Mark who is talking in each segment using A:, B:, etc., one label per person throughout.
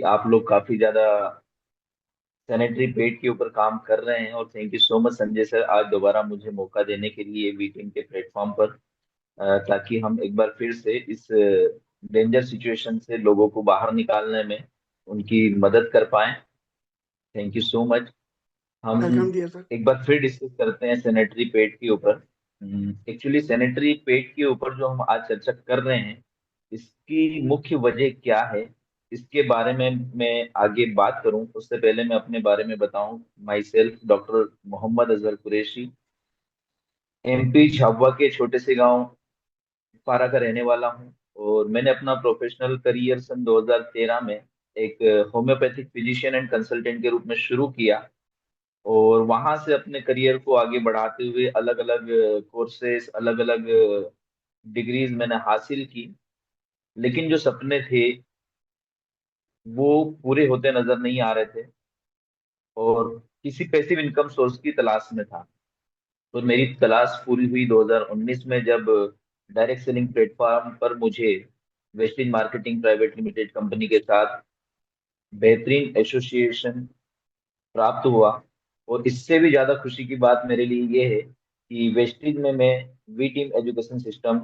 A: आप लोग काफी ज्यादा सैनिटरी पेड के ऊपर काम कर रहे हैं, और thank you so much Sanjay sir, आज दोबारा मुझे मौका देने के लिए वी टीम के प्लेटफॉर्म पर, ताकि हम एक बार फिर से इस डेंजर सिचुएशन से लोगों को बाहर निकालने में उनकी मदद कर पाए। Thank you so much. हम
B: वेलकम डियर सर।
A: एक बार फिर डिस्कस करते हैं सैनिटरी पेड के ऊपर। एक्चुअली सैनिटरी पेड के ऊपर जो हम आज चर्चा कर रहे हैं, इसकी मुख्य वजह क्या है, इसके बारे में मैं आगे बात करूं उससे पहले मैं अपने बारे में बताऊं। Myself doctor Mohammad Azhar Qureshi, MP Jhabua के छोटे से गांव पारा का रहने वाला हूं। और मैंने अपना प्रोफेशनल करियर सन 2013 में एक होम्योपैथिक फिजिशियन एंड कंसल्टेंट के रूप में शुरू किया, और वहां से अपने करियर को आगे बढ़ाते हुए अलग अलग कोर्सेस, अलग अलग डिग्रीज मैंने हासिल की। लेकिन जो सपने थे वो पूरे होते नजर नहीं आ रहे थे, और किसी पैसिव इनकम सोर्स की तलाश में था। तो मेरी तलाश पूरी हुई 2019 में, जब डायरेक्ट सेलिंग प्लेटफॉर्म पर मुझे Westin marketing private limited company के साथ बेहतरीन एसोसिएशन प्राप्त हुआ। और इससे भी ज्यादा खुशी की बात मेरे लिए ये है कि वेस्टिज में मैं वी टीम एजुकेशन सिस्टम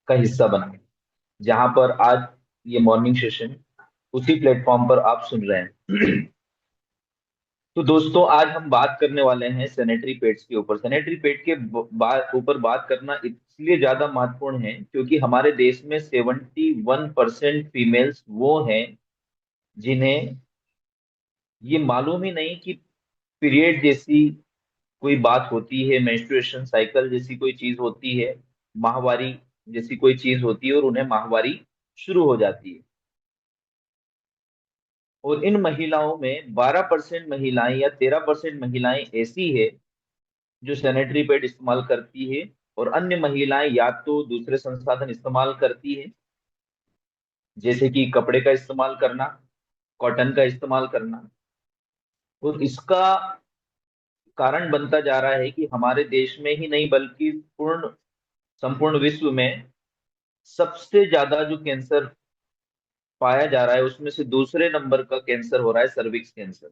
A: का हिस्सा बना, जहां पर आज ये मॉर्निंग सेशन उसी प्लेटफॉर्म पर आप सुन रहे हैं। तो दोस्तों, आज हम बात करने वाले हैं सैनिटरी पैड्स के ऊपर। सैनिटरी पैड के ऊपर बात करना इसलिए ज्यादा महत्वपूर्ण है क्योंकि हमारे देश में 71% फीमेल्स वो हैं जिन्हें ये मालूम ही नहीं कि पीरियड जैसी कोई बात होती है, मेंस्ट्रुएशन साइकिल जैसी कोई चीज होती है, माहवारी जैसी कोई चीज होती है, और उन्हें माहवारी शुरू हो जाती है। और इन महिलाओं में 12% महिलाएं या 13% महिलाएं ऐसी है जो सैनिटरी पैड इस्तेमाल करती है, और अन्य महिलाएं या तो दूसरे संसाधन इस्तेमाल करती है, जैसे कि कपड़े का इस्तेमाल करना, कॉटन का इस्तेमाल करना। और इसका कारण बनता जा रहा है कि हमारे देश में ही नहीं बल्कि पूर्ण संपूर्ण विश्व में सबसे ज्यादा जो कैंसर पाया जा रहा है उसमें से दूसरे नंबर का कैंसर हो रहा है सर्विक्स कैंसर।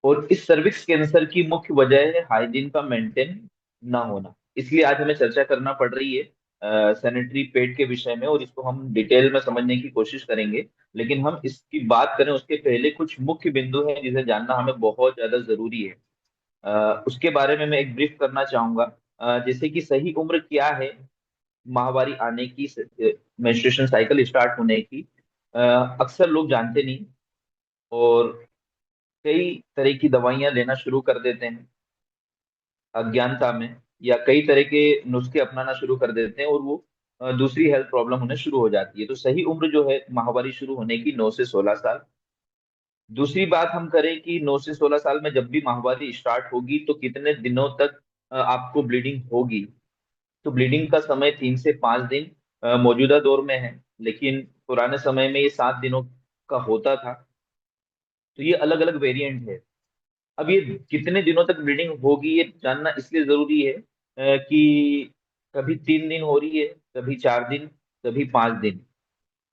A: और इस सर्विक्स कैंसर की मुख्य वजह है हाइजीन का मेंटेन ना होना। इसलिए आज हमें चर्चा करना पड़ रही है सैनिटरी पैड के विषय में, और इसको हम डिटेल में समझने की कोशिश करेंगे। लेकिन हम इसकी बात करें उसके पहले कुछ मुख्य बिंदु हैं जिसे जानना हमें बहुत ज्यादा जरूरी है। उसके बारे में मैं एक ब्रीफ करना चाहूंगा। जैसे कि सही उम्र क्या है माहवारी आने की, मेंस्ट्रुएशन साइकिल स्टार्ट होने की, अ, अक्सर लोग जानते नहीं, और कई तरह की दवाइयां लेना शुरू कर देते हैं अज्ञानता में, या कई तरह के नुस्खे अपनाना शुरू कर देते हैं, और वो दूसरी हेल्थ प्रॉब्लम होने शुरू हो जाती है। तो सही उम्र जो है माहवारी शुरू होने की 9 से 16 साल। दूसरी बात हम करें कि 9 से 16 साल में जब भी माहवारी स्टार्ट होगी तो कितने दिनों तक आपको ब्लीडिंग होगी। तो ब्लीडिंग का समय 3 से 5 दिन मौजूदा दौर में है, लेकिन पुराने समय में ये 7 दिनों का होता था। तो ये अलग अलग वेरिएंट है। अब ये कितने दिनों तक ब्लीडिंग होगी ये जानना इसलिए जरूरी है कि कभी 3 दिन हो रही है, कभी 4 दिन, कभी 5 दिन।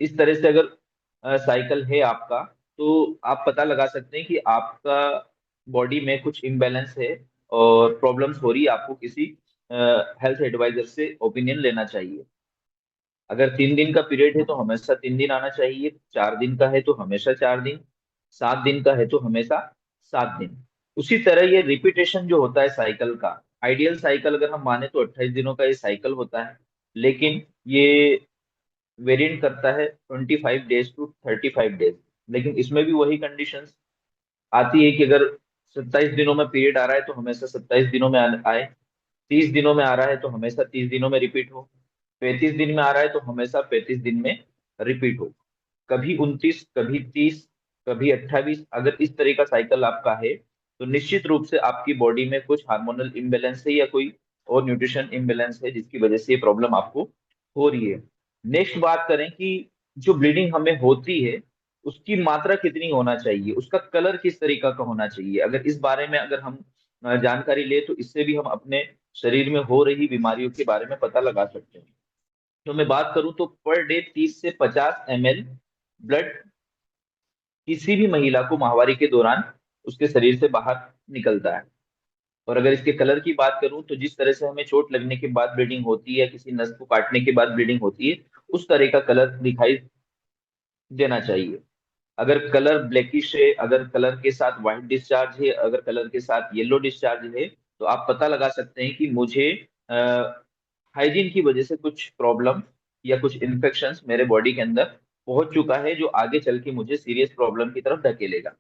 A: इस तरह से अगर साइकिल है आपका, तो आप पता लगा सकते हैं कि आपका बॉडी में कुछ इम्बैलेंस है और प्रॉब्लम्स हो रही है। आपको किसी हेल्थ एडवाइजर से ओपिनियन लेना चाहिए। अगर 3 दिन का पीरियड है तो हमेशा 3 दिन आना चाहिए, 4 दिन का है तो हमेशा 4 दिन, 7 दिन का है तो हमेशा 7 दिन। उसी तरह ये रिपीटेशन जो होता है साइकिल का, आइडियल साइकिल अगर हम माने तो 28 दिनों का ये साइकिल होता है, लेकिन ये वेरिएंट करता है 25 डेज टू 35 डेज। लेकिन इसमें भी वही कंडीशंस आती है कि अगर 27 दिनों में पीरियड आ रहा है तो हमेशा 27 दिनों में आए, 30 दिनों में आ रहा है तो हमेशा 30 दिनों में रिपीट हो, 35 दिन में आ रहा है तो हमेशा 35 दिन में रिपीट हो, कभी 29, कभी 30, कभी 28। अगर इस तरह का साइकिल आपका है तो निश्चित रूप से आपकी बॉडी में कुछ हार्मोनल इम्बेलेंस है या कोई और न्यूट्रिशन इम्बेलेंस है जिसकी वजह से ये प्रॉब्लम आपको हो रही है। नेक्स्ट बात करें कि जो ब्लीडिंग हमें होती है उसकी मात्रा कितनी होना चाहिए, उसका कलर किस तरीका का होना चाहिए। अगर इस बारे में अगर हम जानकारी ले तो इससे भी हम अपने शरीर में हो रही बीमारियों के बारे में पता लगा सकते हैं। तो मैं बात करूं तो पर डे 30 से 50 ml ब्लड किसी भी महिला को माहवारी के दौरान उसके शरीर से बाहर निकलता है। और अगर इसके कलर की बात करूं तो जिस तरह से हमें चोट लगने के बाद ब्लीडिंग होती है, किसी नस को काटने के बाद ब्लीडिंग होती है, उस तरह का कलर दिखाई देना चाहिए। अगर कलर ब्लैकिश है, अगर कलर के साथ व्हाइट डिस्चार्ज है, अगर कलर के साथ येलो डिस्चार्ज है, तो आप पता लगा सकते हैं कि मुझे हाइजीन की वजह से कुछ प्रॉब्लम या कुछ इन्फेक्शंस मेरे बॉडी के अंदर पहुंच चुका है, जो आगे चल के मुझे सीरियस प्रॉब्लम की तरफ धकेलेगा।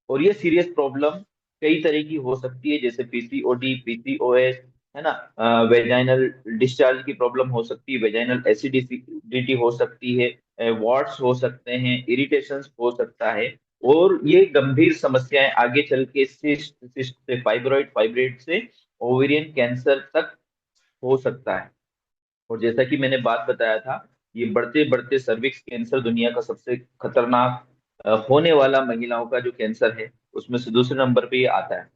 A: और ये सीरियस प्रॉब्लम कई तरह की हो सकती है, जैसे पीसीओडी, पीसीओएस, है ना, वेजाइनल डिस्चार्ज की प्रॉब्लम हो सकती है, वेजाइनल एसिडिटी हो सकती है, वॉट्स हो सकते हैं, इरिटेशंस हो सकता है। और ये गंभीर समस्याएं आगे चल के सिस्ट से फाइब्रॉइड, फाइब्रोइड से ओवेरियन कैंसर तक हो सकता है। और जैसा कि मैंने बात बताया था, ये बढ़ते बढ़ते सर्विक्स कैंसर दुनिया का सबसे खतरनाक होने वाला महिलाओं का जो कैंसर है, उसमें से दूसरे नंबर पे ये आता है।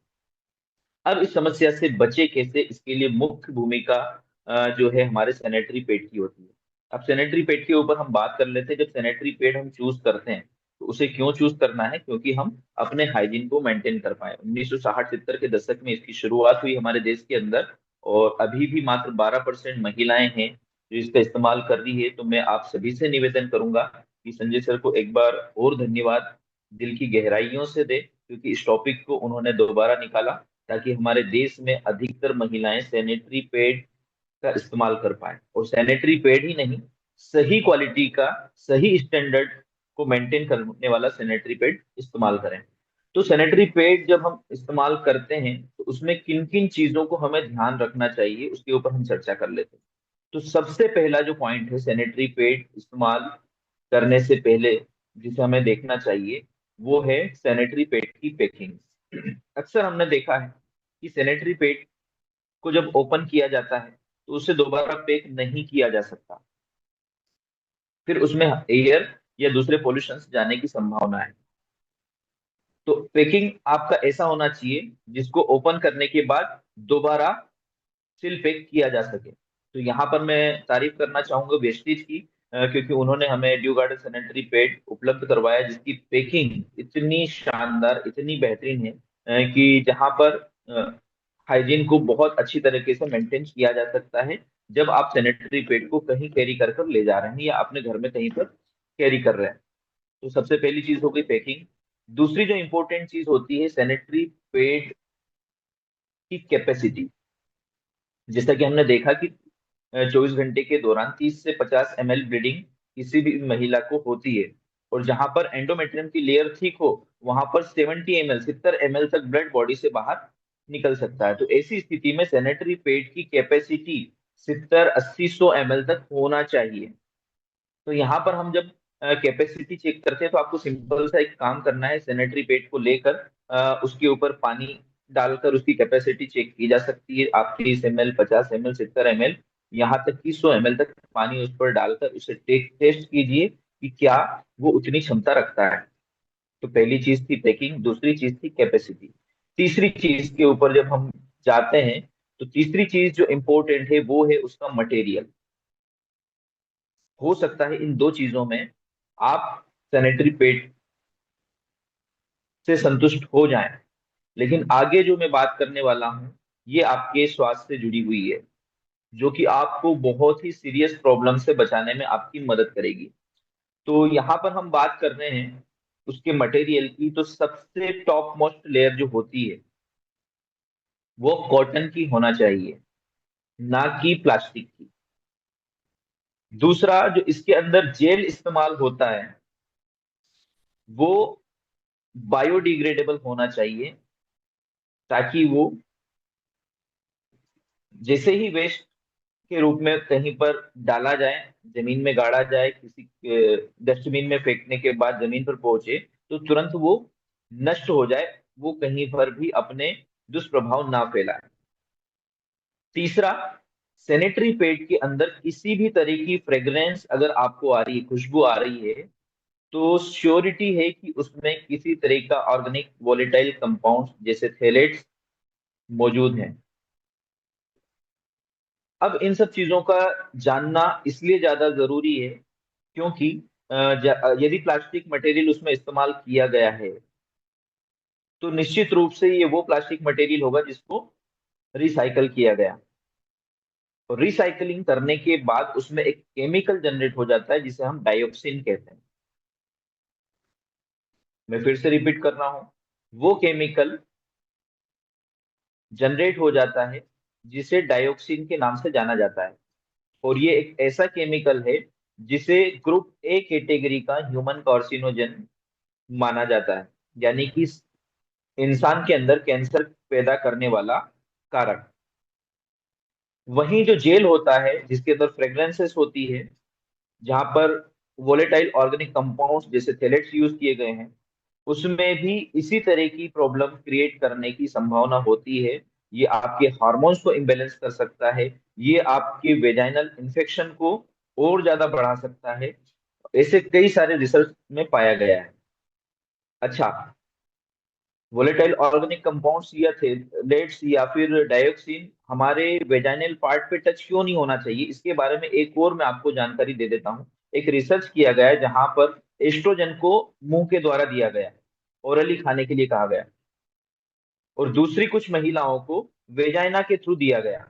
A: अब इस समस्या से बचे कैसे, इसके लिए मुख्य भूमिका जो है हमारे सैनिटरी पैड की होती है। अब सैनिटरी पैड के ऊपर हम बात कर लेते हैं। जब सैनिटरी पैड हम चूज करते हैं, तो उसे क्यों चूज करना है? क्योंकि हम अपने हाइजीन को मेंटेन कर पाए। 1960-70 के दशक में इसकी शुरुआत हुई हमारे देश के अंदर, और अभी भी मात्र 12% महिलाएं हैं जो इसका इस्तेमाल कर रही है। तो मैं आप सभी से निवेदन करूंगा कि संजय सर को एक बार और धन्यवाद दिल की गहराइयों से दे, क्योंकि इस टॉपिक को उन्होंने दोबारा निकाला, ताकि हमारे देश में अधिकतर महिलाएं सैनिटरी पैड का इस्तेमाल कर पाए। और सैनिटरी पैड ही नहीं, सही क्वालिटी का, सही स्टैंडर्ड को मेंटेन करने वाला सैनिटरी पैड इस्तेमाल करें। तो सैनिटरी पैड जब हम इस्तेमाल करते हैं, तो उसमें किन किन चीजों को हमें ध्यान रखना चाहिए, उसके ऊपर हम चर्चा कर लेते हैं। तो सबसे पहला जो पॉइंट है सैनिटरी पैड इस्तेमाल करने से पहले, जिसे हमें देखना चाहिए, वो है सैनिटरी पैड की पैकिंग। अक्सर हमने देखा है कि सैनिटरी पैड को जब ओपन किया जाता है, तो उसे दोबारा पैक नहीं किया जा सकता। फिर उसमें एयर या दूसरे पॉल्यूशन जाने की संभावना है। तो पैकिंग आपका ऐसा होना चाहिए जिसको ओपन करने के बाद दोबारा सिल पैक किया जा सके। तो यहाँ पर मैं तारीफ करना चाहूंगा वेस्टीज की, क्योंकि उन्होंने हमें ड्यू गार्डन सैनिटरी पैड उपलब्ध करवाया, जिसकी पैकिंग इतनी शानदार, इतनी बेहतरीन है कि जहाँ पर हाइजीन को बहुत अच्छी तरीके से मेंटेन किया जा सकता है, जब आप सैनिटरी पैड को कहीं कैरी कर कर ले जा रहे हैं या अपने घर में कहीं पर कैरी कर रहे हैं। तो सबसे पहली चीज हो गई पैकिंग। दूसरी जो इंपॉर्टेंट चीज होती है सैनिटरी पैड की कैपेसिटी। जैसा कि हमने देखा कि 24 घंटे के दौरान 30 से 50 ml ब्लीडिंग किसी भी महिला को होती है। और जहां पर एंडोमेट्रियम की लेयर थिक हो, वहां पर 70 ml, 70 ml तक ब्लड बॉडी से बाहर निकल सकता है। तो ऐसी स्थिति में सैनिटरी पैड की कैपेसिटी 70, 80, 100 ml तक होना चाहिए। तो यहाँ पर हम जब कैपेसिटी चेक करते हैं, तो आपको सिंपल सा एक काम करना है। सैनिटरी पैड को लेकर उसके ऊपर पानी डालकर उसकी कैपेसिटी चेक की जा सकती है। आप 30 ml, 50 ml, 70 ml, यहाँ तक कि 100 ml तक पानी उस पर डालकर उसे टेस्ट कीजिए कि क्या वो उतनी क्षमता रखता है। तो पहली चीज थी पैकिंग, दूसरी चीज थी कैपेसिटी। तीसरी चीज के ऊपर जब हम जाते हैं, तो तीसरी चीज जो इम्पोर्टेंट है वो है उसका मटेरियल। हो सकता है इन दो चीजों में आप सैनिटरी पैड से संतुष्ट हो जाएं, लेकिन आगे जो मैं बात करने वाला हूं, ये आपके स्वास्थ्य से जुड़ी हुई है, जो कि आपको बहुत ही सीरियस प्रॉब्लम से बचाने में आपकी मदद करेगी। तो यहाँ पर हम बात कर रहे हैं उसके मटेरियल की। तो सबसे टॉप मोस्ट लेयर जो होती है, वो कॉटन की होना चाहिए, ना कि प्लास्टिक की। दूसरा, जो इसके अंदर जेल इस्तेमाल होता है, वो बायोडिग्रेडेबल होना चाहिए, ताकि वो जैसे ही वेस्ट के रूप में कहीं पर डाला जाए, जमीन में गाड़ा जाए, किसी डस्टबिन में फेंकने के बाद जमीन पर पहुंचे, तो तुरंत वो नष्ट हो जाए, वो कहीं पर भी अपने दुष्प्रभाव ना फैलाए। तीसरा, सैनिटरी पैड के अंदर किसी भी तरह की फ्रेग्रेंस अगर आपको आ रही है, खुशबू आ रही है, तो श्योरिटी है कि उसमें किसी तरह का ऑर्गेनिक वोलेटाइल कंपाउंड जैसे थेलेट्स मौजूद हैं। अब इन सब चीजों का जानना इसलिए ज्यादा जरूरी है, क्योंकि यदि प्लास्टिक मटेरियल उसमें इस्तेमाल किया गया है तो निश्चित रूप से ये वो प्लास्टिक मटेरियल होगा जिसको रिसाइकल किया गया। और रिसाइकलिंग करने के बाद उसमें एक केमिकल जनरेट हो जाता है जिसे हम डाइऑक्सिन कहते हैं। मैं फिर से रिपीट कर रहा हूं, वो केमिकल जनरेट हो जाता है जिसे डाइऑक्सिन के नाम से जाना जाता है। और ये एक ऐसा केमिकल है जिसे ग्रुप ए कैटेगरी का ह्यूमन कार्सिनोजन माना जाता है, यानी कि इंसान के अंदर कैंसर पैदा करने वाला कारक। वहीं जो जेल होता है जिसके अंदर फ्रेग्रेंसेस होती है, जहां पर वोलेटाइल ऑर्गेनिक कंपाउंड्स जैसे थेलेट्स यूज किए गए हैं, उसमें भी इसी तरह की प्रॉब्लम क्रिएट करने की संभावना होती है। ये आपके हार्मोन्स को इम्बेलेंस कर सकता है, ये आपके वेजाइनल इन्फेक्शन को और ज्यादा बढ़ा सकता है। ऐसे कई सारे रिसर्च में पाया गया है। अच्छा, वोलेटाइल ऑर्गेनिक कंपाउंड्स या थेलेट्स या फिर डायोक्सिन हमारे वेजाइनल पार्ट पे टच क्यों नहीं होना चाहिए, इसके बारे में एक और मैं आपको जानकारी दे देता हूँ। एक रिसर्च किया गया है जहां पर एस्ट्रोजन को मुंह के द्वारा दिया गया, ओरली खाने के लिए कहा गया, और दूसरी कुछ महिलाओं को वेजाइना के थ्रू दिया गया,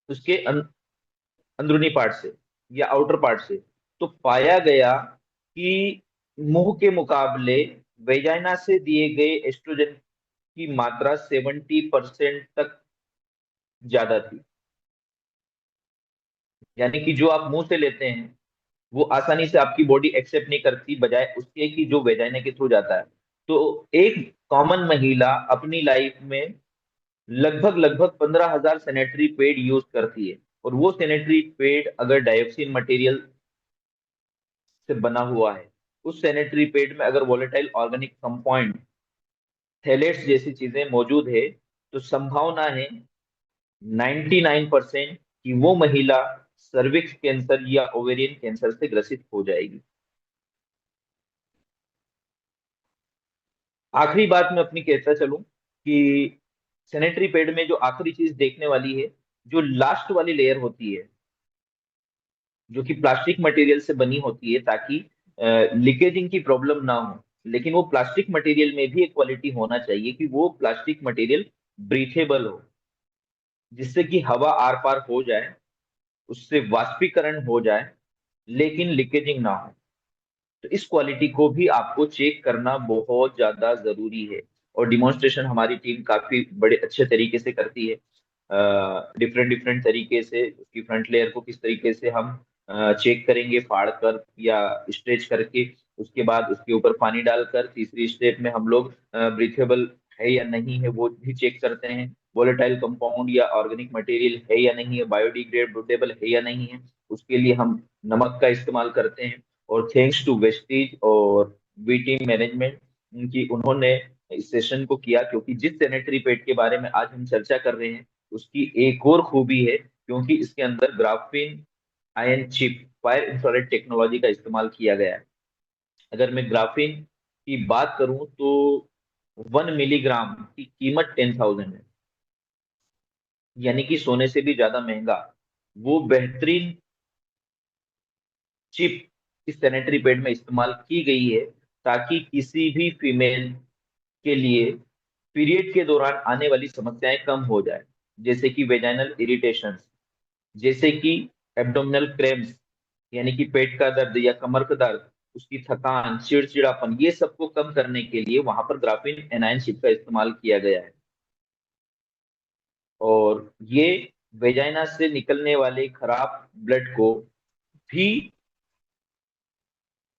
A: उसके अंदरूनी पार्ट से या आउटर पार्ट से। तो पाया गया कि मुंह के मुकाबले वेजाइना से दिए गए एस्ट्रोजन की मात्रा 70% तक ज्यादा थी। यानी कि जो आप मुंह से लेते हैं वो आसानी से आपकी बॉडी एक्सेप्ट नहीं करती, बजाय उसके कि जो वेजाइना के थ्रू जाता है। तो एक कॉमन महिला अपनी लाइफ में लगभग लगभग 15,000 सैनिटरी पैड यूज करती है। और वो सैनिटरी पैड अगर डायोक्सिन मटेरियल से बना हुआ है, उस सैनिटरी पैड में अगर वोलेटाइल ऑर्गेनिक कंपाउंड थैलेट्स जैसी चीजें मौजूद है, तो संभावना है 99% कि वो महिला सर्विक्स कैंसर या ओवेरियन कैंसर से ग्रसित हो जाएगी। आखिरी बात मैं अपनी कहता चलूं कि सैनिटरी पैड में जो आखिरी चीज देखने वाली है, जो लास्ट वाली लेयर होती है, जो कि प्लास्टिक मटेरियल से बनी होती है ताकि लीकेजिंग की प्रॉब्लम ना हो। लेकिन वो प्लास्टिक मटेरियल में भी एक क्वालिटी होना चाहिए कि वो प्लास्टिक मटेरियल ब्रीथेबल हो, जिससे कि हवा आर पार हो जाए, उससे वाष्पीकरण हो जाए, लेकिन लीकेजिंग ना हो। तो इस क्वालिटी को भी आपको चेक करना बहुत ज्यादा जरूरी है। और डिमॉन्स्ट्रेशन हमारी टीम काफी बड़े अच्छे तरीके से करती है। डिफरेंट डिफरेंट तरीके से उसकी फ्रंट लेयर को किस तरीके से हम चेक करेंगे, फाड़ कर या स्ट्रेच करके, उसके बाद उसके ऊपर पानी डालकर तीसरी स्टेप में हम लोग ब्रीथेबल है या नहीं है वो भी चेक करते हैं, वोलेटाइल कंपाउंड या ऑर्गेनिक मटेरियल है या नहीं है, बायोडिग्रेडेबल है या नहीं है, उसके लिए हम नमक का इस्तेमाल करते हैं। और थैंक्स टू वेस्टीज और वी टीम मैनेजमेंट की उन्होंने इस सेशन को किया, क्योंकि जिस सैनिटरी पैड के बारे में आज हम चर्चा कर रहे हैं उसकी एक और खूबी है, क्योंकि इसके अंदर graphene ion chip fire infrared technology का इस्तेमाल किया गया है। अगर मैं ग्राफीन की बात करूं तो 1 मिलीग्राम की कीमत 10,000 है, यानी कि सोने से भी ज्यादा महंगा वो बेहतरीन चिप इस सैनिटरी पैड में इस्तेमाल की गई है, ताकि किसी भी फीमेल के लिए पीरियड के दौरान आने वाली समस्याएं कम हो जाए, जैसे कि वेजाइनल इरिटेशन, जैसे कि एब्डोमिनल क्रैम्प्स यानी कि पेट का दर्द या कमर का दर्द, उसकी थकान, चिड़चिड़ापन, ये सबको कम करने के लिए वहां पर ग्राफीन एनायन शिप का इस्तेमाल किया गया है। और ये वेजाइना से निकलने वाले खराब ब्लड को भी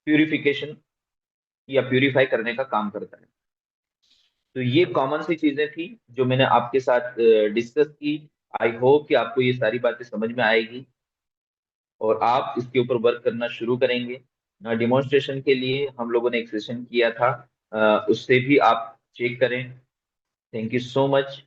A: प्यूरिफिकेशन या प्यूरिफाई करने का काम करता है। तो ये कॉमन सी चीजें थी जो मैंने आपके साथ डिस्कस की। आई होप कि आपको ये सारी बातें समझ में आएगी और आप इसके ऊपर वर्क करना शुरू करेंगे। डिमॉन्स्ट्रेशन के लिए हम लोगों ने एक सेशन किया था, उससे भी आप चेक करें। Thank you so much.